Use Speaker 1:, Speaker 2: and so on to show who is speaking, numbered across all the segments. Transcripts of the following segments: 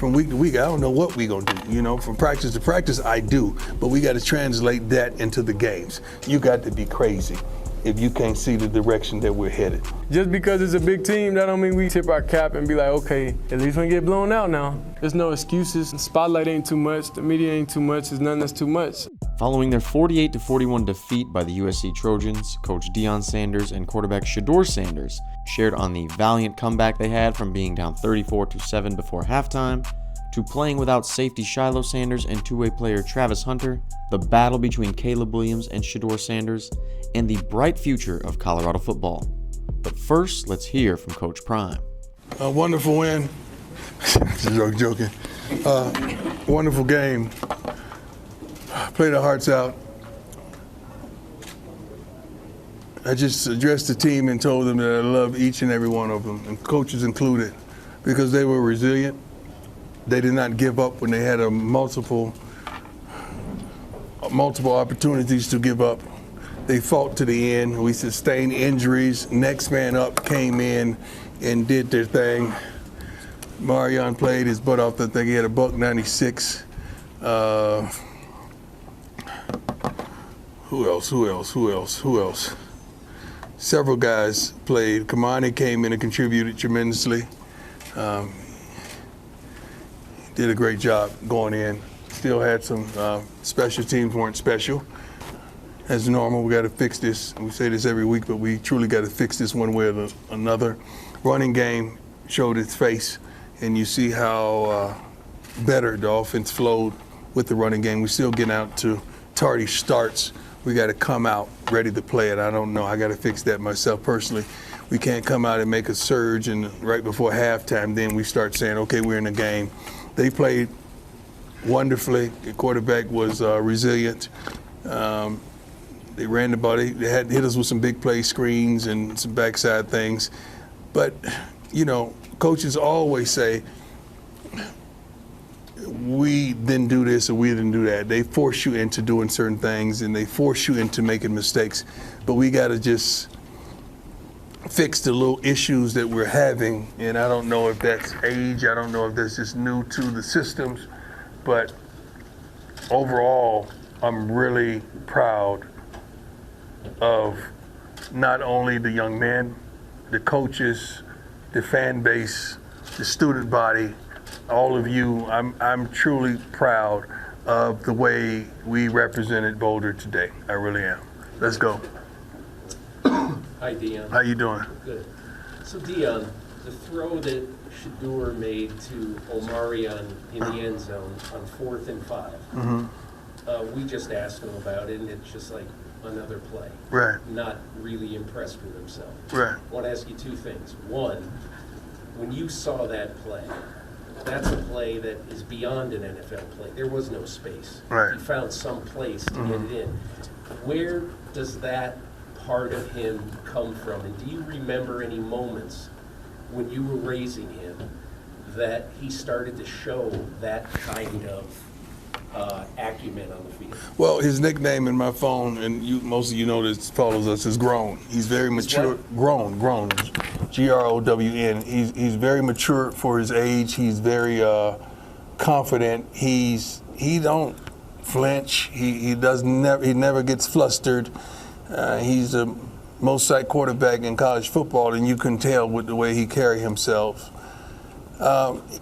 Speaker 1: from week to week, I don't know what we're going to do. You know, from practice to practice, I do. But we got to translate that into the games. You got to be crazy if you can't see the direction that we're headed.
Speaker 2: Just because it's a big team, that don't mean we tip our cap and be like, okay, at least we get blown out now. There's no excuses. The spotlight ain't too much. The media ain't too much. There's nothing that's too much.
Speaker 3: Following their 48-41 defeat by the USC Trojans, Coach Deion Sanders and quarterback Shedeur Sanders shared on the valiant comeback they had from being down 34-7 before halftime, to playing without safety Shiloh Sanders and two-way player Travis Hunter, the battle between Caleb Williams and Shedeur Sanders, and the bright future of Colorado football. But first, let's hear from Coach Prime.
Speaker 1: A wonderful win. Joking. Wonderful game. Played our hearts out. I just addressed the team and told them that I love each and every one of them, and coaches included, because they were resilient. They did not give up when they had multiple opportunities to give up. They fought to the end. We sustained injuries. Next man up came in and did their thing. Marion played his butt off. I think he had a $196. Who else? Several guys played. Kamani came in and contributed tremendously. Did a great job going in. Still had some special teams weren't special. As normal, we got to fix this. We say this every week, but we truly got to fix this one way or another. Running game showed its face, and you see how better the offense flowed with the running game. We still getting out to tardy starts. We got to come out ready to play it. I don't know. I got to fix that myself personally. We can't come out and make a surge, and right before halftime, then we start saying, okay, we're in the game. They played wonderfully. The quarterback was resilient. They ran the ball. They had hit us with some big play screens and some backside things. But, you know, coaches always say, we didn't do this or we didn't do that. They force you into doing certain things and they force you into making mistakes. But we got to just fix the little issues that we're having. And I don't know if that's age. I don't know if that's just new to the systems. But overall, I'm really proud of not only the young men, the coaches, the fan base, the student body, all of you. I'm truly proud of the way we represented Boulder today. I really am. Let's go.
Speaker 4: Hi, Deion.
Speaker 1: How you doing?
Speaker 4: Good. So, Deion, the throw that Shedeur made to Omarion in the end zone on 4th and 5, we just asked him about it, and it's just like another play.
Speaker 1: Right.
Speaker 4: Not really impressed with himself.
Speaker 1: Right.
Speaker 4: I want to ask you two things. One, when you saw that play, that's a play that is beyond an NFL play. There was no space.
Speaker 1: Right.
Speaker 4: He found some place to get it in. Where does that part of him come from? And do you remember any moments when you were raising him that he started to show that kind of acumen on the field?
Speaker 1: Well, his nickname in my phone, and most of you know this, follows us, is Grown. He's very mature. Grown, Grown. He's very mature for his age. He's very confident. He don't flinch. He never gets flustered. He's a most sight quarterback in college football, and you can tell with the way he carry himself.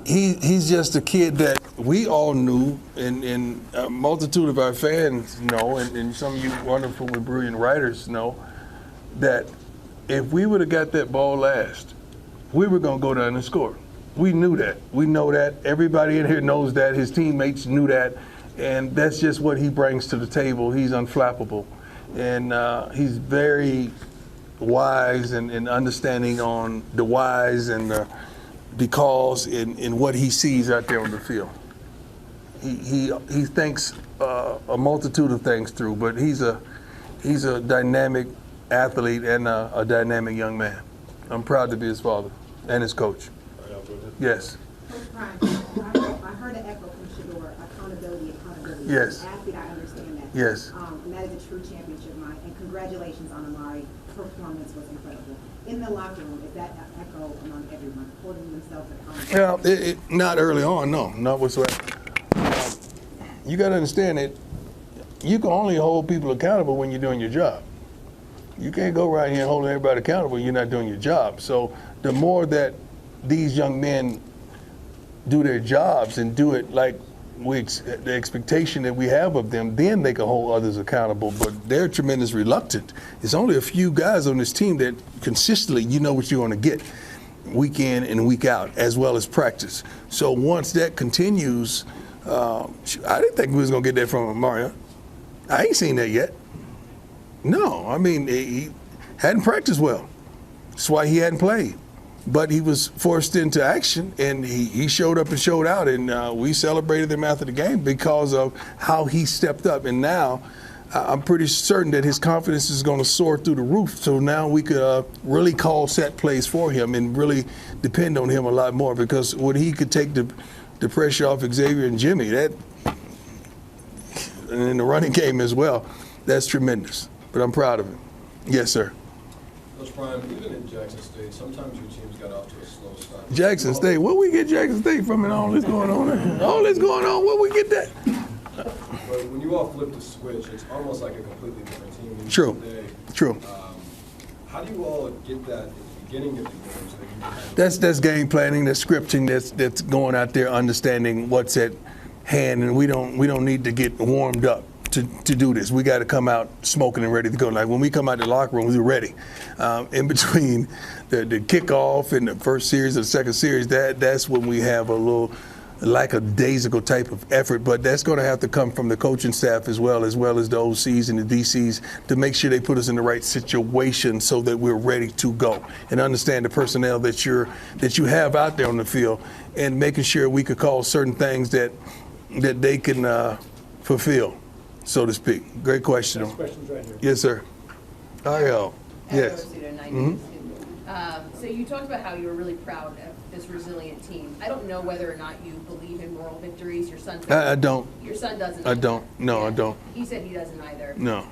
Speaker 1: He's just a kid that we all knew, and a multitude of our fans know, and some of you wonderful and brilliant writers know, that if we would have got that ball last, we were going to go down and score. We knew that. We know that. Everybody in here knows that. His teammates knew that. And that's just what he brings to the table. He's unflappable. And he's very wise and understanding on the whys and the because in what he sees out there on the field. He thinks a multitude of things through, but he's a dynamic athlete and a dynamic young man. I'm proud to be his father and his coach. Yes.
Speaker 5: Coach Prime, I heard an echo from Shedeur, accountability.
Speaker 1: Yes.
Speaker 5: Athlete, I understand that.
Speaker 1: Yes.
Speaker 5: And that is a true championship mind. And congratulations on Amari's performance was incredible. In the locker room, is that an echo among everyone, holding themselves accountable?
Speaker 1: Well, not early on, no, not whatsoever. You got to understand that you can only hold people accountable when you're doing your job. You can't go around here holding everybody accountable when you're not doing your job. So the more that these young men do their jobs and do it like the expectation that we have of them, then they can hold others accountable. But they're tremendous reluctant. There's only a few guys on this team that consistently, you know what you're going to get week in and week out, as well as practice. So once that continues, I didn't think we was going to get that from Mario. I ain't seen that yet. No, I mean, he hadn't practiced well. That's why he hadn't played. But he was forced into action, and he showed up and showed out, and we celebrated him after the game because of how he stepped up. And now I'm pretty certain that his confidence is going to soar through the roof. So now we could really call set plays for him and really depend on him a lot more, because when he could take the pressure off Xavier and Jimmy, that, and in the running game as well, that's tremendous. But I'm proud of him. Yes, sir.
Speaker 6: Coach Prime, even in Jackson State, sometimes your teams got off to a slow start.
Speaker 1: Jackson State, where we get Jackson State from and all this going on? All this going on, where we get that?
Speaker 6: But when you all flip the switch, it's almost like a completely different team. Than
Speaker 1: True.
Speaker 6: Today.
Speaker 1: True.
Speaker 6: How do you all get that at the beginning of the games?
Speaker 1: That's game planning, that's scripting, that's going out there understanding what's at hand, and we don't need to get warmed up to do this. We got to come out smoking and ready to go. Like when we come out the locker room, we're ready. In between the kickoff and the first series or the second series, that's when we have a little like a daisical type of effort, but that's going to have to come from the coaching staff as well as the OCs and the DCs to make sure they put us in the right situation so that we're ready to go and understand the personnel that you have out there on the field, and making sure we could call certain things that they can fulfill, so to speak. Great question.
Speaker 7: Next question's right here.
Speaker 1: Yes, sir. Ariel. Yes.
Speaker 8: So you talked about how you were really proud of this resilient team. I don't know whether or not you believe in moral victories. Your son doesn't.
Speaker 1: I don't.
Speaker 8: Your son doesn't.
Speaker 1: I don't. No, I don't.
Speaker 8: He said he doesn't either.
Speaker 1: No.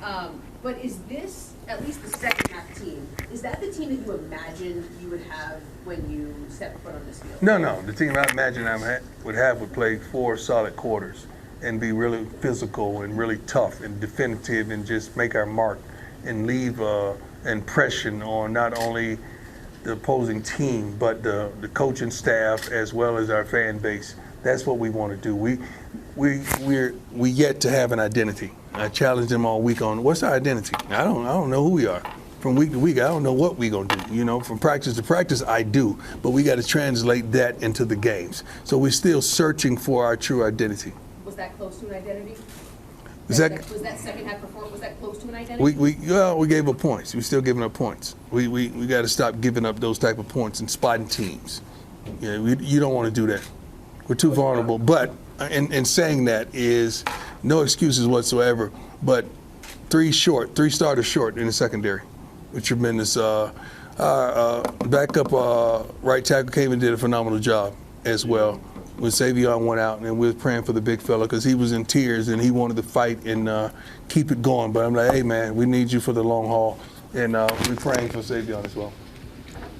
Speaker 8: But is this, at least the second half team, is that the team that you imagined you would have when you stepped foot on this field?
Speaker 1: No. The team I imagine would play 4 solid quarters and be really physical and really tough and definitive and just make our mark and leave an impression on not only the opposing team but the coaching staff as well as our fan base. That's what we want to do. We yet to have an identity. I challenged them all week on what's our identity. I don't know who we are. From week to week, I don't know what we're going to do. You know, from practice to practice, I do. But we got to translate that into the games. So we're still searching for our true identity.
Speaker 8: Was that close to an identity?
Speaker 1: Was
Speaker 8: that second half performance, was that close to an identity?
Speaker 1: We gave up points. We're still giving up points. We got to stop giving up those type of points and spotting teams. You don't want to do that. We're too vulnerable. But in saying that is no excuses whatsoever. But 3 starters short in the secondary with tremendous. Backup right tackle came and did a phenomenal job as well. When Savion went out, and we were praying for the big fella because he was in tears and he wanted to fight and keep it going. But I'm like, hey man, we need you for the long haul, and we're praying for Savion as well.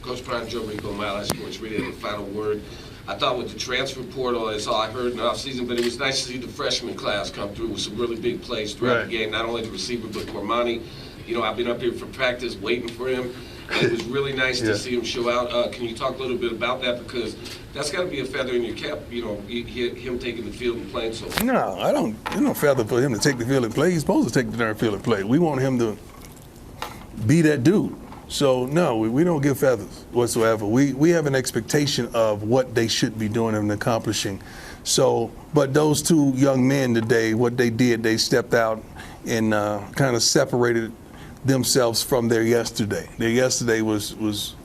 Speaker 9: Coach Prime, Joe Rico, my last sports radio, the final word. I thought with the transfer portal, that's all I heard in the offseason, but it was nice to see the freshman class come through with some really big plays throughout the game, not only the receiver, but Cormani. You know, I've been up here for practice waiting for him. And it was really nice to see him show out. Can you talk a little bit about that? Because that's got to be a feather in your cap, you know, him taking the field and playing so.
Speaker 1: No, I don't. There's no feather for him to take the field and play. He's supposed to take the darn field and play. We want him to be that dude. So, no, we don't give feathers whatsoever. We have an expectation of what they should be doing and accomplishing. So, but those 2 young men today, what they did, they stepped out and kind of separated themselves from their yesterday. Their yesterday was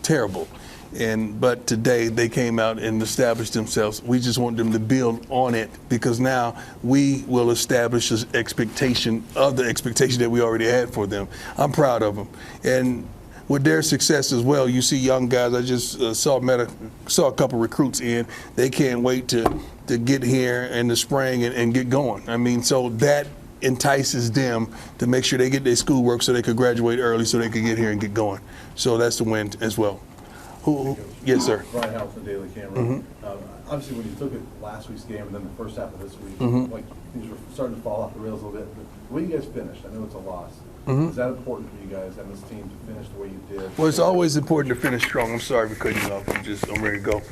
Speaker 1: terrible, but today they came out and established themselves. We just want them to build on it, because now we will establish an expectation of the expectation that we already had for them. I'm proud of them, and with their success as well, you see young guys. I just saw a couple recruits in. They can't wait to get here in the spring and get going. I mean, so that entices them to make sure they get their schoolwork so they could graduate early so they could get here and get going. So that's the win as well. Who? Yes, sir.
Speaker 7: Brian Howell from Daily Camera. Obviously, when you look at last week's game and then the first half of this week, like things were starting to fall off the rails a little bit. But the way you guys finished, I know it's a loss. Is that important for you guys and this team to finish the way you did?
Speaker 1: Well, it's always important to finish strong. I'm sorry for cutting you off. I'm ready to go.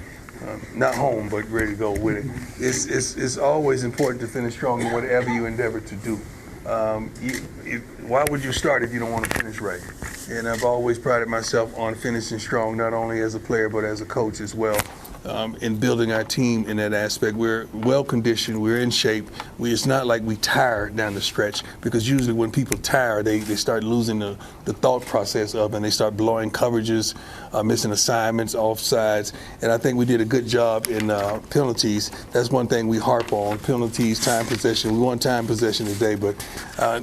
Speaker 1: Not home, but ready to go with it. It's always important to finish strong in whatever you endeavor to do. Why would you start if you don't want to finish right? And I've always prided myself on finishing strong, not only as a player but as a coach as well. In building our team in that aspect, we're well conditioned, we're in shape. It's not like we tire down the stretch, because usually when people tire, they start losing the thought process of, and they start blowing coverages, missing assignments, offsides. And I think we did a good job in penalties. That's one thing we harp on: penalties, time possession. We want time possession today, but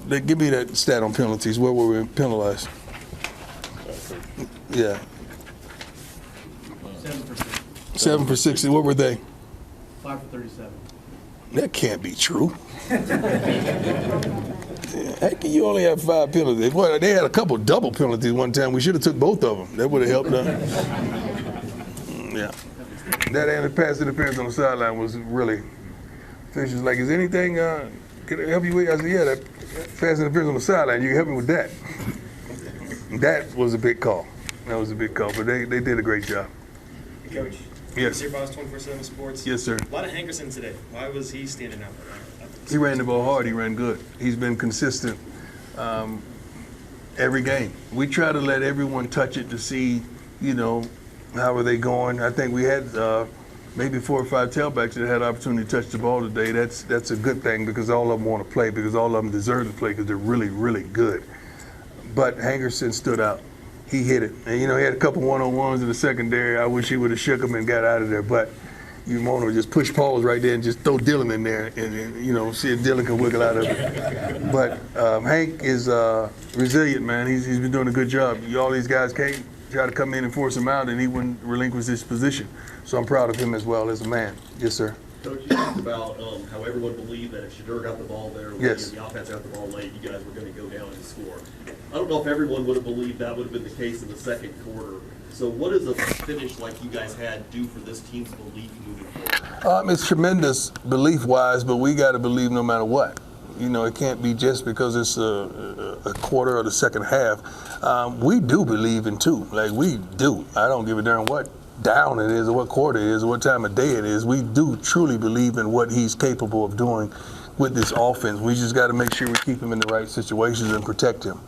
Speaker 1: give me that stat on penalties. Where were we penalized? Yeah. 7 for 60. What were they?
Speaker 10: 5 for 37.
Speaker 1: That can't be true. Heck, you only have 5 penalties. Well, they had a couple double penalties one time. We should have took both of them. That would have helped them. Yeah. That and the pass interference on the sideline was really. Fish was like, "Is anything can I help you with?" I said, "Yeah, that pass interference on the sideline. You can help me with that." That was a big call. That was a big call, but they did a great job.
Speaker 10: Coach.
Speaker 1: Yes.
Speaker 10: Your boss, 24/7 Sports.
Speaker 1: Yes, sir.
Speaker 10: A lot of Hankerson today. Why was he standing out?
Speaker 1: He ran the ball hard. He ran good. He's been consistent every game. We try to let everyone touch it to see, how are they going. I think we had maybe 4 or 5 tailbacks that had opportunity to touch the ball today. That's a good thing, because all of them want to play, because all of them deserve to play, because they're really, really good. But Hankerson stood out. He hit it. And, he had a couple one-on-ones in the secondary. I wish he would have shook him and got out of there. But you want to just push pause right there and just throw Dylan in there and see if Dylan can wiggle out of it. But Hank is resilient, man. He's been doing a good job. All these guys came, try to come in and force him out, and he wouldn't relinquish his position. So I'm proud of him as well as a man. Yes, sir.
Speaker 11: Coach, you talked about how everyone believed that if Shedeur got the ball there,
Speaker 1: yes,
Speaker 11: the offense got the ball late, you guys were going to go down and score. I don't know if everyone would have believed that would have been the case in the second quarter. So what does a finish like you guys had do for this team's belief moving forward?
Speaker 1: It's tremendous belief-wise, but we got to believe no matter what. It can't be just because it's a quarter or the second half. We do believe in 2. Like, we do. I don't give a darn what down it is or what quarter it is or what time of day it is. We do truly believe in what he's capable of doing with this offense. We just got to make sure we keep him in the right situations and protect him,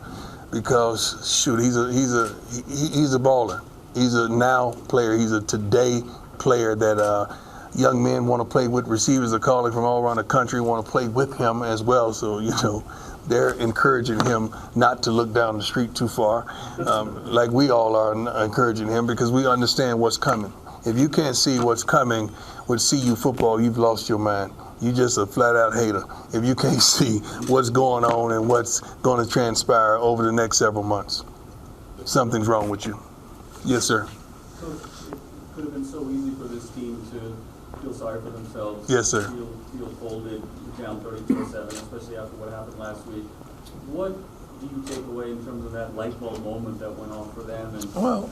Speaker 1: because shoot, he's a baller. He's a now player. He's a today player that young men want to play with. Receivers are calling from all around the country, want to play with him as well. So they're encouraging him not to look down the street too far, like we all are encouraging him, because we understand what's coming. If you can't see what's coming with CU football, you've lost your mind. You just a flat-out hater if you can't see what's going on and what's going to transpire over the next several months. Something's wrong with you. Yes, sir.
Speaker 12: So it could have been so easy for this team to feel sorry for themselves.
Speaker 1: Yes, sir.
Speaker 12: Feel folded, down 32-7, especially after what happened last week. What do you take away in terms of that light bulb moment that went on for them? And
Speaker 1: well,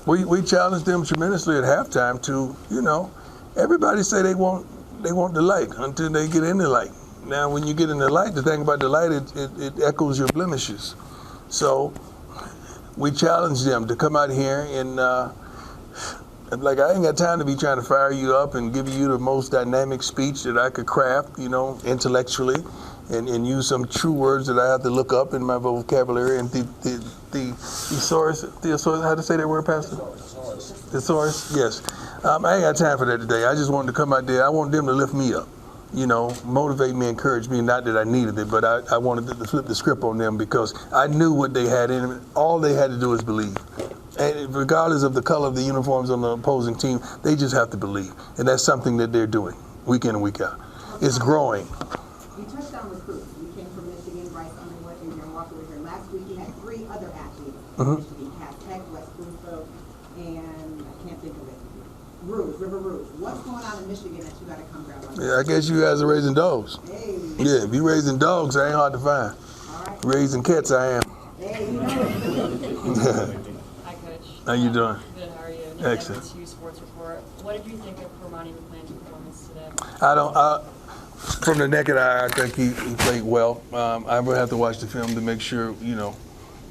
Speaker 1: we challenged them tremendously at halftime to, everybody say they want the light until they get in the light. Now, when you get in the light, the thing about the light, it echoes your blemishes. So we challenged them to come out here and, I ain't got time to be trying to fire you up and give you the most dynamic speech that I could craft, intellectually, and use some true words that I have to look up in my vocabulary. And the thesaurus, how to say that word, Pastor? Thesaurus, yes. I ain't got time for that today. I just wanted to come out there. I want them to lift me up, motivate me, encourage me. Not that I needed it, but I wanted to flip the script on them, because I knew what they had in them. All they had to do is believe. And regardless of the color of the uniforms on the opposing team, they just have to believe. And that's something that they're doing week in and week out. It's growing.
Speaker 5: You touched on recruits. You came from Michigan, Bryce Underwood, and Aaron Walker was here last week. You had 3 other athletes from Michigan, Cass Tech, West Bloomfield, and I can't think of it. River Rouge. What's going on in Michigan that you got to come grab on?
Speaker 1: Yeah, I guess you guys are raising dogs.
Speaker 5: Hey.
Speaker 1: Yeah, if you're raising dogs, that ain't hard to find.
Speaker 5: All right.
Speaker 1: Raising cats, I am.
Speaker 5: Hey, you know.
Speaker 13: Hi, Coach.
Speaker 1: How you doing?
Speaker 13: Good, how are you?
Speaker 1: Excellent.
Speaker 13: USC Sports Report. What did you think of Cormani McClain's performance today?
Speaker 1: From the naked eye, I think he played well. I will have to watch the film to make sure, it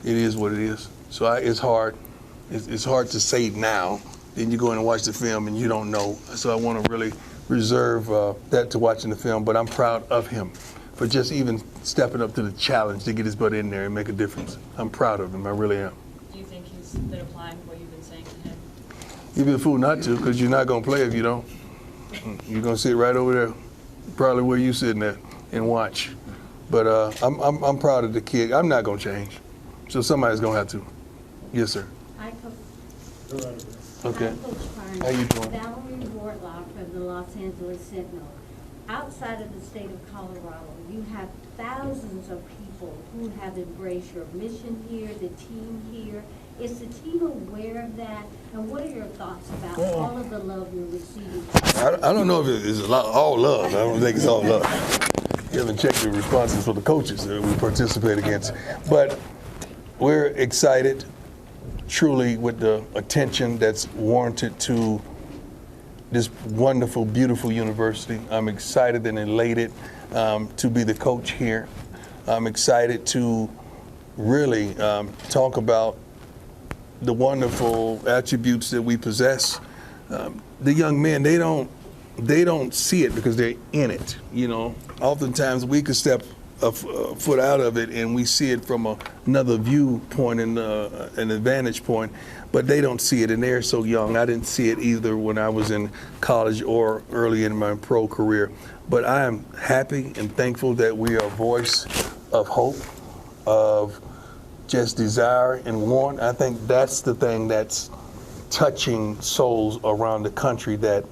Speaker 1: is what it is. So it's hard. It's hard to say now. Then you go in and watch the film and you don't know. So I want to really reserve that to watching the film. But I'm proud of him for just even stepping up to the challenge to get his butt in there and make a difference. I'm proud of him. I really am.
Speaker 13: Do you think he's been applying what you've been saying to him?
Speaker 1: You'd be a fool not to, because you're not going to play if you don't. You're going to sit right over there, probably where you sitting at, and watch. But I'm proud of the kid. I'm not going to change. So somebody's going to have to. Yes, sir.
Speaker 14: Hi, Coach.
Speaker 1: Okay.
Speaker 14: Hi, Coach Carney.
Speaker 1: How you doing?
Speaker 14: Valerie Wardlock from the Los Angeles Sentinel. Outside of the state of Colorado, you have thousands of people who have embraced your mission here, the team here. Is the team aware of that? And what are your thoughts about all of the love you're receiving?
Speaker 1: I don't know if it's all love. I don't think it's all love. You haven't checked the responses for the coaches that we participate against. But we're excited, truly, with the attention that's warranted to this wonderful, beautiful university. I'm excited and elated to be the coach here. I'm excited to really talk about the wonderful attributes that we possess. The young men, they don't see it because they're in it. Oftentimes we could step a foot out of it and we see it from another viewpoint and an vantage point, but they don't see it, and they're so young. I didn't see it either when I was in college or early in my pro career. But I am happy and thankful that we are a voice of hope, of just desire and want. I think that's the thing that's touching souls around the country, that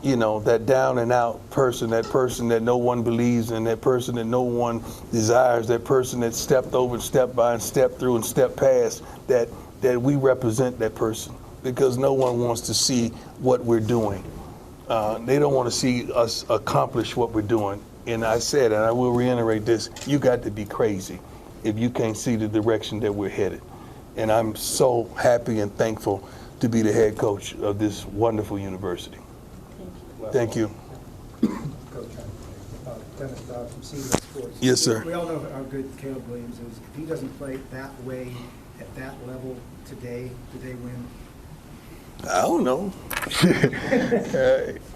Speaker 1: that down and out person, that person that no one believes in, that person that no one desires, that person that stepped over and stepped by and stepped through and stepped past, that we represent that person, because no one wants to see what we're doing. They don't want to see us accomplish what we're doing. And I said, and I will reiterate this, you got to be crazy if you can't see the direction that we're headed. And I'm so happy and thankful to be the head coach of this wonderful university. Thank you.
Speaker 15: Coach, Dennis Dodd from CBS Sports.
Speaker 1: Yes, sir.
Speaker 15: We all know how good Caleb Williams is. If he doesn't play that way at that level today, do they win?
Speaker 1: I don't know.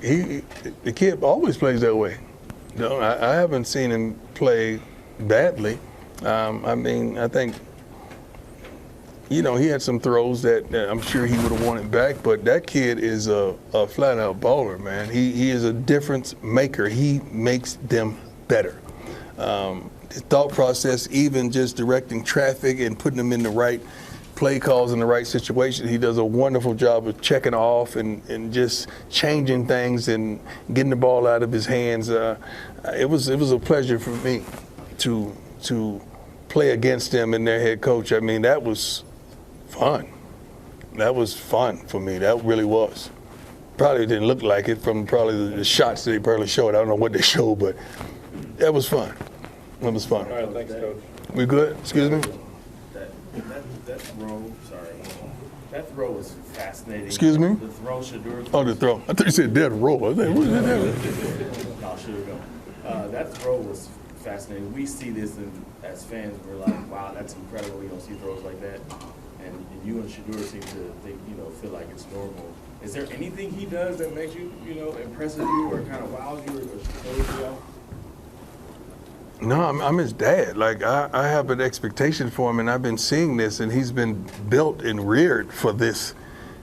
Speaker 1: The kid always plays that way. I haven't seen him play badly. I think, he had some throws that I'm sure he would have wanted back, but that kid is a flat-out baller, man. He is a difference maker. He makes them better. His thought process, even just directing traffic and putting them in the right play calls in the right situation, he does a wonderful job of checking off and just changing things and getting the ball out of his hands. It was a pleasure for me to play against them and their head coach. That was fun. That was fun for me. That really was. Probably didn't look like it from probably the shots that they probably showed. I don't know what they showed, but that was fun. That was fun.
Speaker 16: All right, thanks, Coach.
Speaker 1: We good? Excuse me?
Speaker 16: That throw was fascinating.
Speaker 1: Excuse me?
Speaker 16: The throw, Shedeur.
Speaker 1: Oh, the throw. I thought you said dead row. I was like, what is that?
Speaker 16: No, Shedeur go. That throw was fascinating. We see this as fans. We're like, wow, that's incredible. We don't see throws like that. And you and Shedeur seem to think, feel like it's normal. Is there anything he does that makes you, impresses you or kind of wows you or shows you out?
Speaker 1: No, I'm his dad. Like, I have an expectation for him, and I've been seeing this, and he's been built and reared for this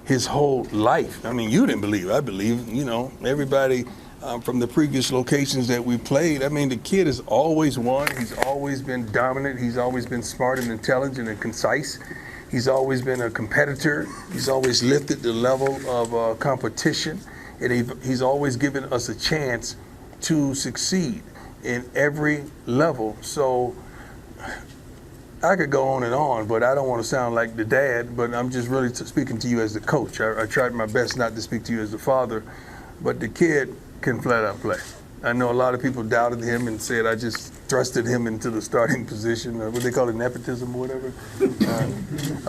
Speaker 1: his whole life. You didn't believe. I believe, everybody from the previous locations that we played. The kid has always won. He's always been dominant. He's always been smart and intelligent and concise. He's always been a competitor. He's always lifted the level of competition, and he's always given us a chance to succeed in every level. So I could go on, but I don't want to sound like the dad, but I'm just really speaking to you as the coach. I tried my best not to speak to you as the father, but the kid can flat out play. I know a lot of people doubted him and said I just thrusted him into the starting position, or what they call it, nepotism or whatever.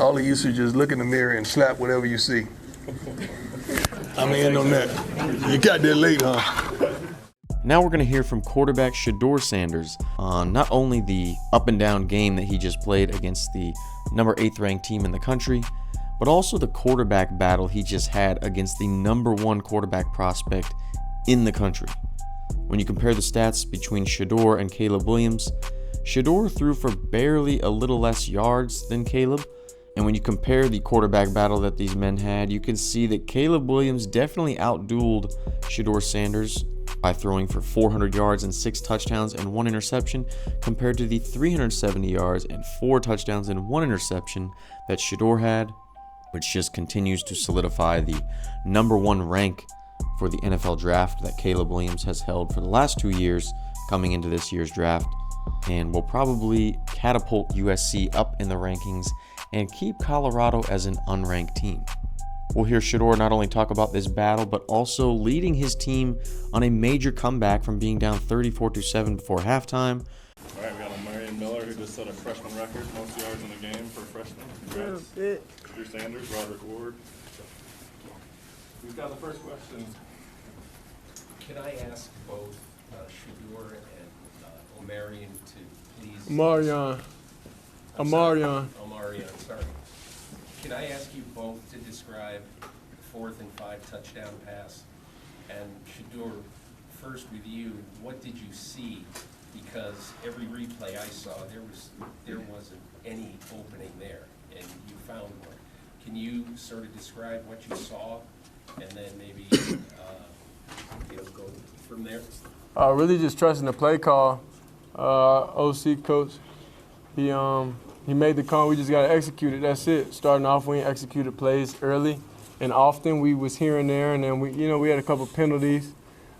Speaker 1: All of you should just look in the mirror and slap whatever you see. I'm in on that. You got there late, huh?
Speaker 3: Now we're going to hear from quarterback Shedeur Sanders on not only the up and down game that he just played against the number 8th ranked team in the country, but also the quarterback battle he just had against the number 1 quarterback prospect in the country. When you compare the stats between Shedeur and Caleb Williams, Shedeur threw for barely a little less yards than Caleb, and when you compare the quarterback battle that these men had, you can see that Caleb Williams definitely outdueled Shedeur Sanders by throwing for 400 yards and 6 touchdowns and 1 interception, compared to the 370 yards and 4 touchdowns and 1 interception that Shedeur had, which just continues to solidify the number 1 rank for the NFL draft that Caleb Williams has held for the last 2 years coming into this year's draft, and will probably catapult USC up in the rankings and keep Colorado as an unranked team. We'll hear Shedeur not only talk about this battle, but also leading his team on a major comeback from being down 34-7 before halftime.
Speaker 17: All right, we got a Marion Miller who just set a freshman record, most yards in the game for a freshman. Congrats. Drew Sanders, Roderick Ward. Who's got the first question?
Speaker 4: Can I ask both Shedeur and Omarion to please...
Speaker 2: Omarion,
Speaker 4: sorry. Can I ask you both to describe the 4th and 5 touchdown pass? And Shedeur, first with you, what did you see? Because every replay I saw, there wasn't any opening there, and you found one. Can you sort of describe what you saw, and then maybe go from there?
Speaker 2: Really just trusting the play call. OC coach, he made the call. We just got to execute it. That's it. Starting off, we executed plays early and often. We was here and there, and then we had a couple penalties.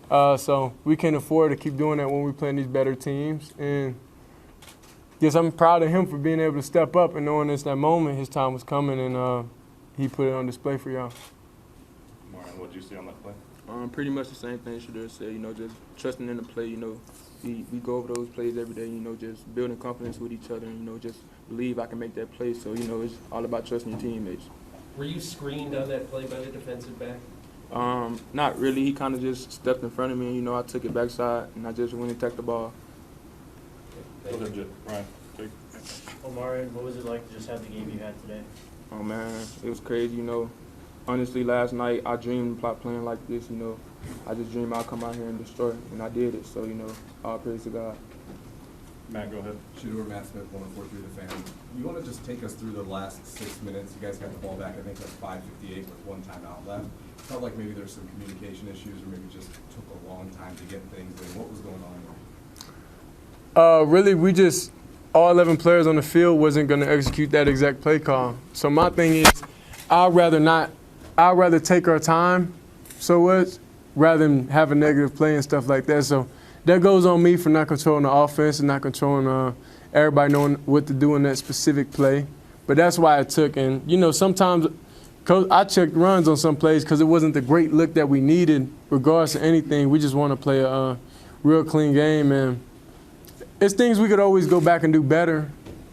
Speaker 2: So we can't afford to keep doing that when we're playing these better teams. And yes, I'm proud of him for being able to step up and knowing it's that moment his time was coming, and he put it on display for y'all.
Speaker 17: Martin, what did you see on that play?
Speaker 18: Pretty much the same thing Shedeur said, just trusting in the play, we go over those plays every day, just building confidence with each other, and, just believe I can make that play. So, it's all about trusting your teammates.
Speaker 4: Were you screened on that play by the defensive back?
Speaker 18: Not really. He kind of just stepped in front of me, and, I took it backside, and I just went and tacked the ball.
Speaker 17: Ryan, Jake.
Speaker 12: Omarion, what was it like to just have the game you had today?
Speaker 18: Oh, man, it was crazy, Honestly, last night I dreamed about playing like this, I just dreamed I'd come out here and destroy, and I did it. So, all praise to God.
Speaker 17: Matt, go ahead.
Speaker 6: Shedeur, Matt Smith, 104.3 The Fan. You want to just take us through the last 6 minutes? You guys got the ball back, I think, at 5:58 with 1 timeout left. It felt like maybe there's some communication issues, or maybe just took a long time to get things in. What was going on?
Speaker 2: Really, all 11 players on the field wasn't going to execute that exact play call. So my thing is, I'd rather take our time, rather than have a negative play and stuff like that. So that goes on me for not controlling the offense and not controlling everybody knowing what to do in that specific play. But that's why it took. And, sometimes I checked runs on some plays because it wasn't the great look that we needed regardless of anything. We just want to play a real clean game. And it's things we could always go back and do better.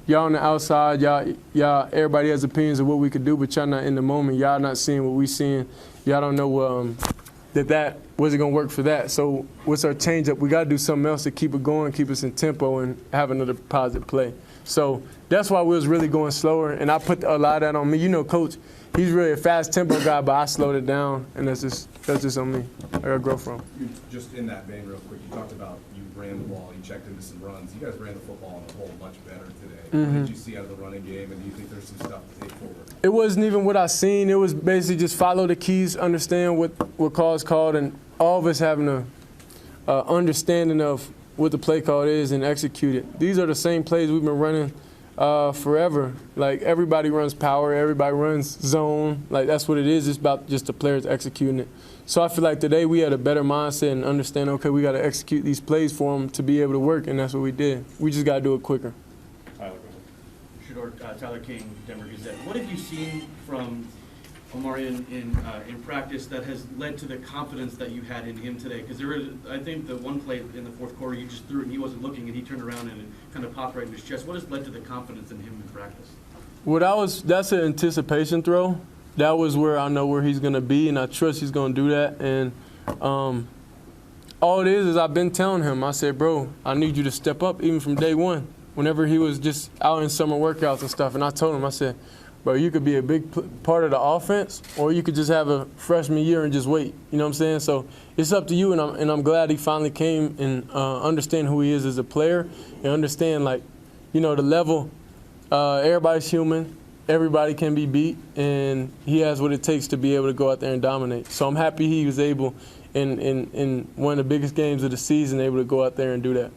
Speaker 2: Y'all on the outside, y'all, everybody has opinions of what we could do, but y'all not in the moment. Y'all not seeing what we seeing. Y'all don't know that wasn't going to work for that. So what's our change up? We got to do something else to keep it going, keep us in tempo, and have another positive play. So that's why we was really going slower, and I put a lot of that on me. Coach, he's really a fast tempo guy, but I slowed it down, and that's just on me. I got to grow from.
Speaker 6: Just in that vein real quick, you talked about you ran the ball, you checked into some runs. You guys ran the football on the whole much better today. What did you see out of the running game, and do you think there's some stuff to take forward?
Speaker 2: It wasn't even what I seen. It was basically just follow the keys, understand what call's called, and all of us having a understanding of what the play call is and execute it. These are the same plays we've been running forever. Like, everybody runs power, everybody runs zone. Like, that's what it is. It's about just the players executing it. So I feel like today we had a better mindset and understand, okay, we got to execute these plays for them to be able to work, and that's what we did. We just got to do it quicker.
Speaker 17: Tyler,
Speaker 19: Tyler King, Denver Gazette. What have you seen from Omari in practice that has led to the confidence that you had in him today? Because there was, I think, the one play in the fourth quarter, you just threw it and he wasn't looking, and he turned around and it kind of popped right in his chest. What has led to the confidence in him in practice?
Speaker 2: Well, that's an anticipation throw. That was where I know where he's going to be, and I trust he's going to do that. And all it is I've been telling him, I said, bro, I need you to step up even from day one, whenever he was just out in summer workouts and stuff. And I told him, I said, bro, you could be a big part of the offense, or you could just have a freshman year and just wait. You know what I'm saying? So it's up to you, and I'm glad he finally came and understand who he is as a player and understand, like, you know, the level. Everybody's human. Everybody can be beat, and he has what it takes to be able to go out there and dominate. So I'm happy he was able, in one of the biggest games of the season, able to go out there and do that.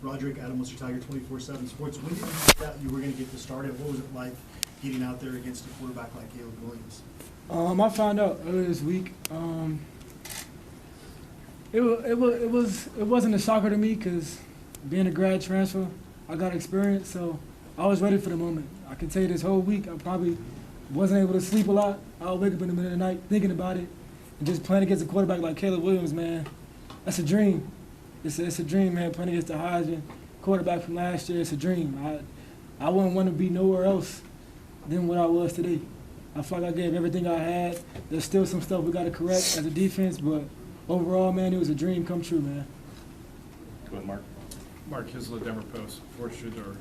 Speaker 20: Roderick, Adam Worcester Tiger, 24/7 Sports. When did you think that you were going to get this started? What was it like getting out there against a quarterback like Caleb Williams?
Speaker 21: I found out earlier this week. It wasn't a shocker to me because being a grad transfer, I got experience, so I was ready for the moment. I can tell you this whole week, I probably wasn't able to sleep a lot. I'll wake up in the middle of the night thinking about it, and just playing against a quarterback like Caleb Williams, man, that's a dream. It's a dream, man, playing against the Heisman quarterback from last year. It's a dream. I wouldn't want to be nowhere else than what I was today. I feel like I gave everything I had. There's still some stuff we got to correct as a defense, but overall, man, it was a dream come true, man.
Speaker 17: Go ahead, Mark. Mark Hisla, Denver Post, for Shedeur.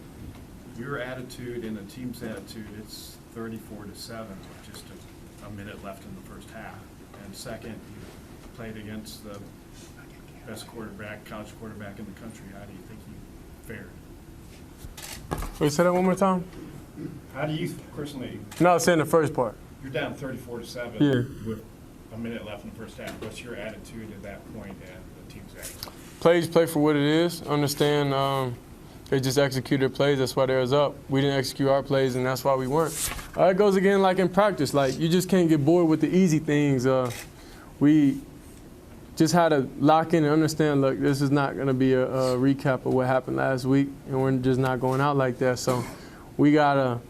Speaker 17: Your attitude and the team's attitude, it's 34-7 with just a minute left in the first half. And second, you played against the best quarterback, college quarterback in the country. How do you think you fared?
Speaker 2: Wait, say that one more time?
Speaker 17: How do you personally?
Speaker 2: No, I was saying the first part.
Speaker 17: You're down 34-7 with a minute left in the first half. What's your attitude at that point and the team's attitude?
Speaker 2: Plays play for what it is. Understand they just executed plays. That's why they was up. We didn't execute our plays, and that's why we weren't. It goes again like in practice. Like, you just can't get bored with the easy things. We just had to lock in and understand, look, this is not going to be a recap of what happened last week, and we're just not going out like that. So we got to,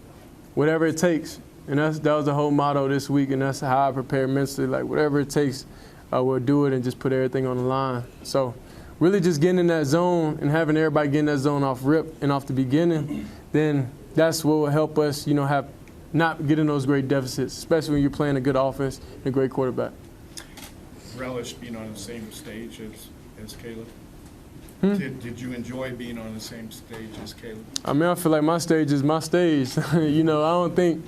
Speaker 2: whatever it takes. And that was the whole motto this week, and that's how I prepare mentally. Like, whatever it takes, we'll do it and just put everything on the line. So really just getting in that zone and having everybody get in that zone off rip and off the beginning, then that's what will help us, you know, have not get in those great deficits, especially when you're playing a good offense and a great quarterback.
Speaker 17: Relish being on the same stage as Caleb? Did you enjoy being on the same stage as Caleb?
Speaker 2: I mean, I feel like my stage is my stage. You know, I don't think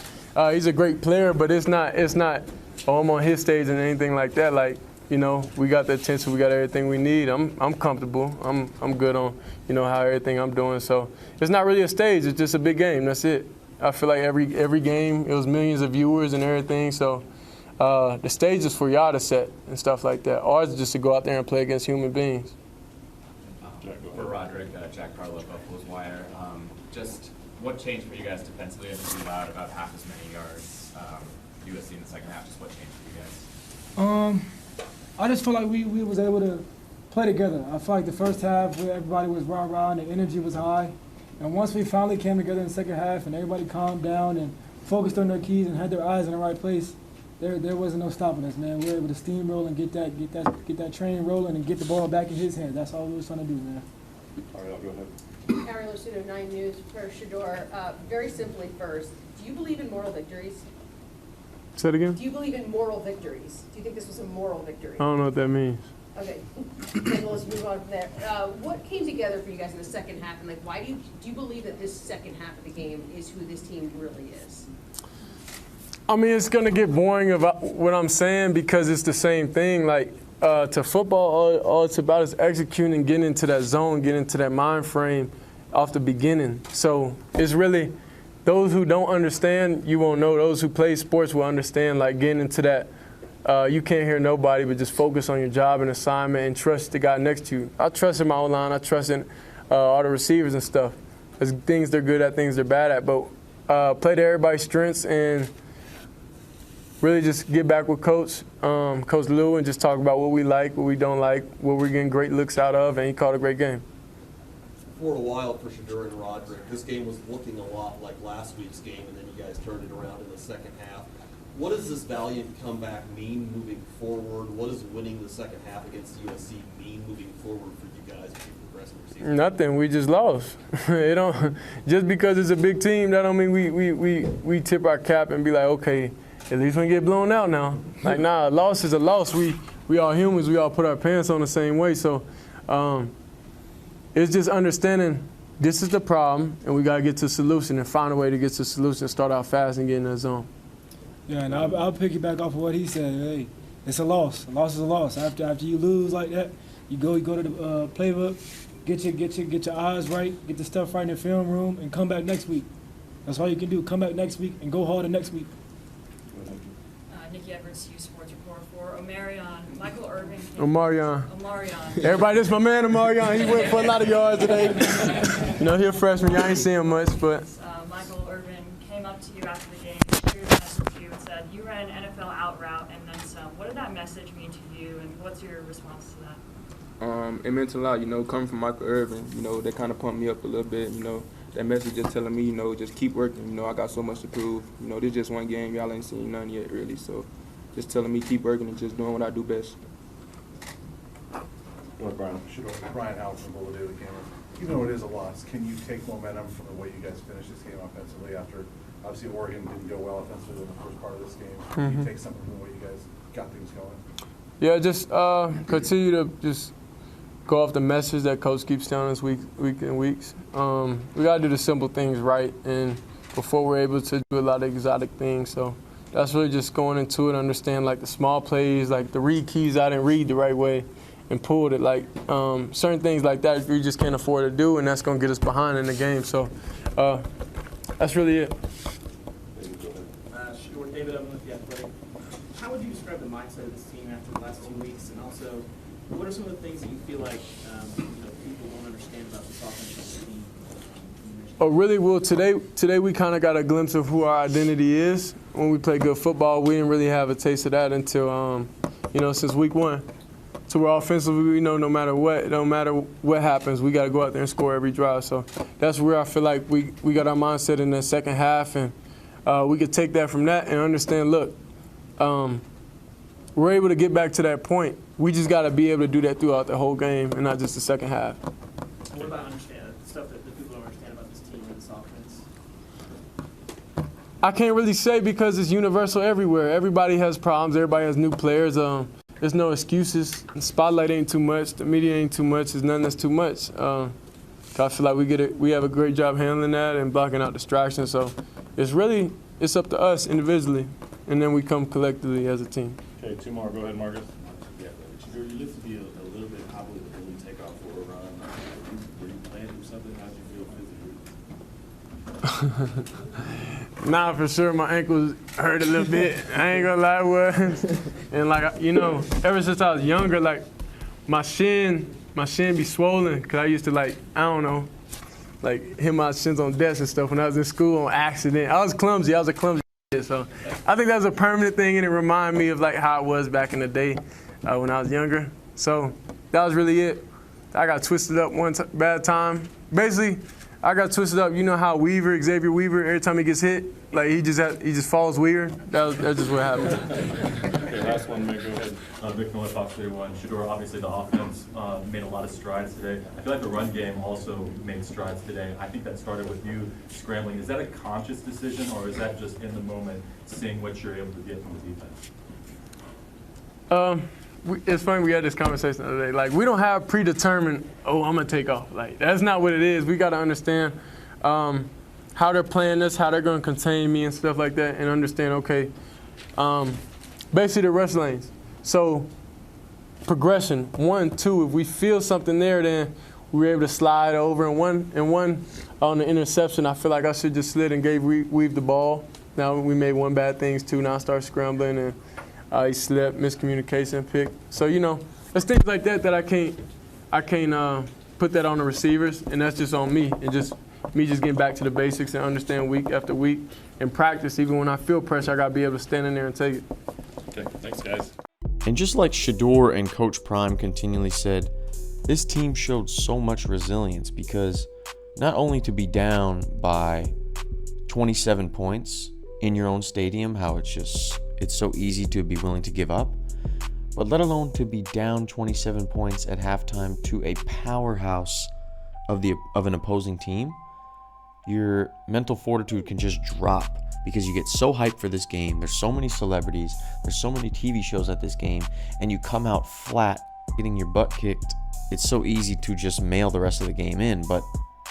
Speaker 2: he's a great player, but it's not, oh, I'm on his stage and anything like that. Like, you know, we got the attention, we got everything we need. I'm comfortable. I'm good on, you know, how everything I'm doing. So it's not really a stage. It's just a big game. That's it. I feel like every game, it was millions of viewers and everything. So the stage is for y'all to set and stuff like that. Ours is just to go out there and play against human beings.
Speaker 22: For Roderick, Jack Carlo, Buffalo's Wire. Just what changed for you guys defensively? I think you allowed about half as many yards. USC in the second half. Just what changed for you guys?
Speaker 21: I just feel like we was able to play together. I feel like the first half, everybody was rah-rah and the energy was high. And once we finally came together in the second half and everybody calmed down and focused on their keys and had their eyes in the right place, there wasn't no stopping us, man. We were able to steamroll and get that train rolling and get the ball back in his hands. That's all we was trying to do, man.
Speaker 17: All right, I'll go ahead.
Speaker 8: Ariel Lucido, 9 News for Shedeur. Very simply first, do you believe in moral victories?
Speaker 2: Say it again?
Speaker 8: Do you believe in moral victories? Do you think this was a moral victory?
Speaker 2: I don't know what that means.
Speaker 8: Okay, then let's move on from there. What came together for you guys in the second half, and like, why do you believe that this second half of the game is who this team really is?
Speaker 2: I mean, it's going to get boring about what I'm saying because it's the same thing. Like, to football, all it's about is executing, getting into that zone, getting into that mind frame off the beginning. So it's really, those who don't understand, you won't know. Those who play sports will understand, like, getting into that, you can't hear nobody, but just focus on your job and assignment and trust the guy next to you. I trust in my O-line. I trust in all the receivers and stuff. There's things they're good at, things they're bad at. But play to everybody's strengths and really just get back with Coach Lou, and just talk about what we like, what we don't like, what we're getting great looks out of, and he called a great game.
Speaker 11: for a while for Shedeur and Roderick. This game was looking a lot like last week's game, and then you guys turned it around in the second half. What does this valiant comeback mean moving forward? What does winning the second half against USC mean moving forward for you guys as you progress in the season?
Speaker 2: Nothing. We just lost. It don't just because it's a big team. That don't mean we tip our cap and be like, okay, at least we get blown out now. Like, nah, a loss is a loss. We all humans. We all put our pants on the same way. So it's just understanding this is the problem, and we gotta get to a solution and find a way to get to a solution. Start out fast and get in that zone.
Speaker 21: Yeah, and I'll piggyback off of what he said. Hey, it's a loss. A loss is a loss. After you lose like that, you go to the playbook, get your eyes right, get the stuff right in the film room, and come back next week. That's all you can do. Come back next week and go harder next week.
Speaker 13: Nikki Edwards, U Sports reporter for Omarion. Michael Irvin.
Speaker 2: Omarion.
Speaker 13: Omarion.
Speaker 2: Everybody, this is my man Omarion. He went for a lot of yards today. You know, he's a freshman. Y'all ain't see him much, but.
Speaker 13: Michael Irvin came up to you after the game, shared a message with you, and said you ran an NFL out route and then some. What did that message mean to you, and what's your response to that?
Speaker 18: It meant a lot, you know, coming from Michael Irvin. You know, that kind of pumped me up a little bit. You know, that message just telling me, you know, just keep working. You know, I got so much to prove. You know, this just one game. Y'all ain't seen none yet, really. So, just telling me keep working and just doing what I do best.
Speaker 7: Brian Howell from Boulder Daily Camera. Even though it is a loss, can you take momentum from the way you guys finished this game offensively after, obviously, Oregon didn't go well offensively in the first part of this game? Can you take something from the way you guys got things going?
Speaker 2: Yeah, just continue to just go off the message that Coach keeps telling us week and weeks. We got to do the simple things right, and before we're able to do a lot of exotic things. So that's really just going into it, understand like the small plays, like the read keys I didn't read the right way and pulled it. Like certain things like that we just can't afford to do, and that's going to get us behind in the game. So that's really it.
Speaker 9: Shedeur, David Owen with The Athletic. How would you describe the mindset of this team after the last 2 weeks, and also what are some of the things that you feel like people don't understand about this offensive team?
Speaker 2: Oh, really? Well, today we kind of got a glimpse of who our identity is. When we play good football, we didn't really have a taste of that until, since week 1. So we're offensively, we know no matter what happens, we got to go out there and score every drive. So that's where I feel like we got our mindset in the second half, and we could take that from that and understand, look, we're able to get back to that point. We just got to be able to do that throughout the whole game and not just the second half.
Speaker 9: What about stuff that the people don't understand about this team and this offense?
Speaker 2: I can't really say because it's universal everywhere. Everybody has problems. Everybody has new players. There's no excuses. The spotlight ain't too much. The media ain't too much. There's nothing that's too much. I feel like we have a great job handling that and blocking out distractions. So it's up to us individually, and then we come collectively as a team.
Speaker 23: Okay, 2 more. Go ahead, Marcus. Yeah, Shedeur, you look to be a little bit hobbly when you take off for a run. Were you planning for something? How did you feel physically?
Speaker 2: Nah, for sure. My ankles hurt a little bit. I ain't gonna lie, it was. And ever since I was younger, like my shin be swollen because I used to hit my shins on desks and stuff when I was in school on accident. I was clumsy. I was a clumsy kid, so I think that's a permanent thing, and it reminded me of how it was back in the day when I was younger. So that was really it. I got twisted up one bad time. Basically, I got twisted up. You know how Xavier Weaver, every time he gets hit, he just falls weird. That's just what happened.
Speaker 23: Okay, last one, Mick, go ahead. Vic Miller, Fox 31. Shedeur, obviously the offense made a lot of strides today. I feel like the run game also made strides today. I think that started with you scrambling. Is that a conscious decision, or is that just in the moment seeing what you're able to get from the defense?
Speaker 2: It's funny, we had this conversation the other day. We don't have predetermined, I'm going to take off. That's not what it is. We got to understand how they're playing this, how they're going to contain me and stuff like that, and understand, okay, basically the rush lanes. So progression, 1, 2, if we feel something there, then we're able to slide over. And one on the interception, I feel like I should just slid and weave the ball. Now we made one bad things, 2, now I start scrambling, and he slipped, miscommunication, pick. So, there's things like that I can't put that on the receivers, and that's just on me. And just me just getting back to the basics and understand week after week and practice. Even when I feel pressure, I got to be able to stand in there and take it.
Speaker 23: Okay, thanks, guys.
Speaker 3: And just like Shedeur and Coach Prime continually said, this team showed so much resilience because not only to be down by 27 points in your own stadium, how it's so easy to be willing to give up, but let alone to be down 27 points at halftime to a powerhouse of an opposing team, your mental fortitude can just drop because you get so hyped for this game. There's so many celebrities, there's so many TV shows at this game, and you come out flat, getting your butt kicked. It's so easy to just mail the rest of the game in, but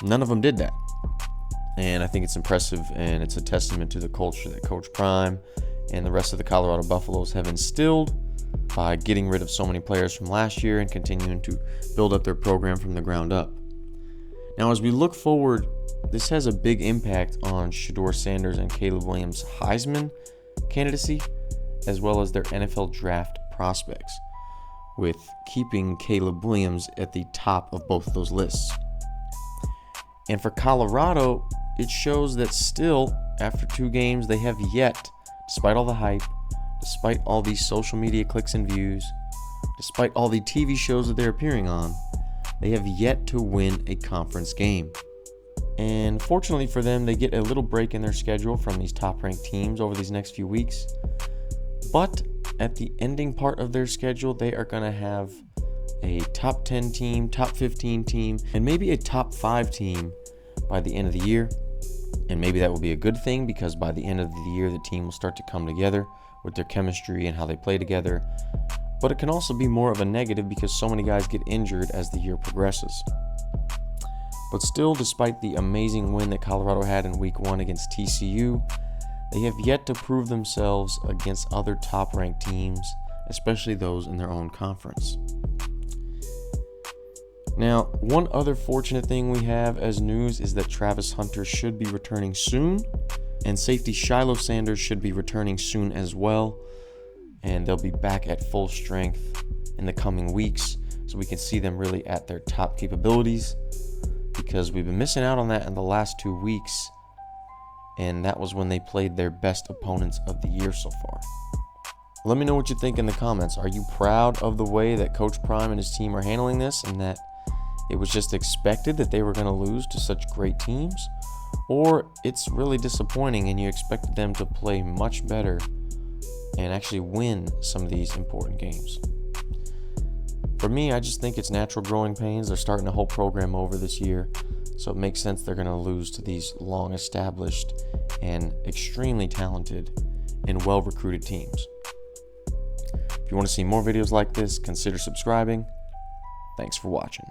Speaker 3: none of them did that. And I think it's impressive, and it's a testament to the culture that Coach Prime and the rest of the Colorado Buffaloes have instilled by getting rid of so many players from last year and continuing to build up their program from the ground up. Now, as we look forward, this has a big impact on Shedeur Sanders and Caleb Williams' Heisman candidacy, as well as their NFL draft prospects, with keeping Caleb Williams at the top of both of those lists. And for Colorado, it shows that still, after 2 games, they have yet, despite all the hype, despite all these social media clicks and views, despite all the TV shows that they're appearing on, they have yet to win a conference game. And fortunately for them, they get a little break in their schedule from these top-ranked teams over these next few weeks. But at the ending part of their schedule, they are going to have a top 10 team, top 15 team, and maybe a top 5 team by the end of the year. And maybe that will be a good thing, because by the end of the year, the team will start to come together with their chemistry and how they play together. But it can also be more of a negative because so many guys get injured as the year progresses. But still, despite the amazing win that Colorado had in Week 1 against TCU, they have yet to prove themselves against other top-ranked teams, especially those in their own conference. Now, one other fortunate thing we have as news is that Travis Hunter should be returning soon, and safety Shiloh Sanders should be returning soon as well, and they'll be back at full strength in the coming weeks, so we can see them really at their top capabilities, because we've been missing out on that in the last 2 weeks, and that was when they played their best opponents of the year so far. Let me know what you think in the comments. Are you proud of the way that Coach Prime and his team are handling this, and that it was just expected that they were going to lose to such great teams? Or it's really disappointing and you expected them to play much better and actually win some of these important games? For me, I just think it's natural growing pains. They're starting the whole program over this year, so it makes sense they're going to lose to these long-established and extremely talented and well-recruited teams. If you want to see more videos like this, consider subscribing. Thanks for watching.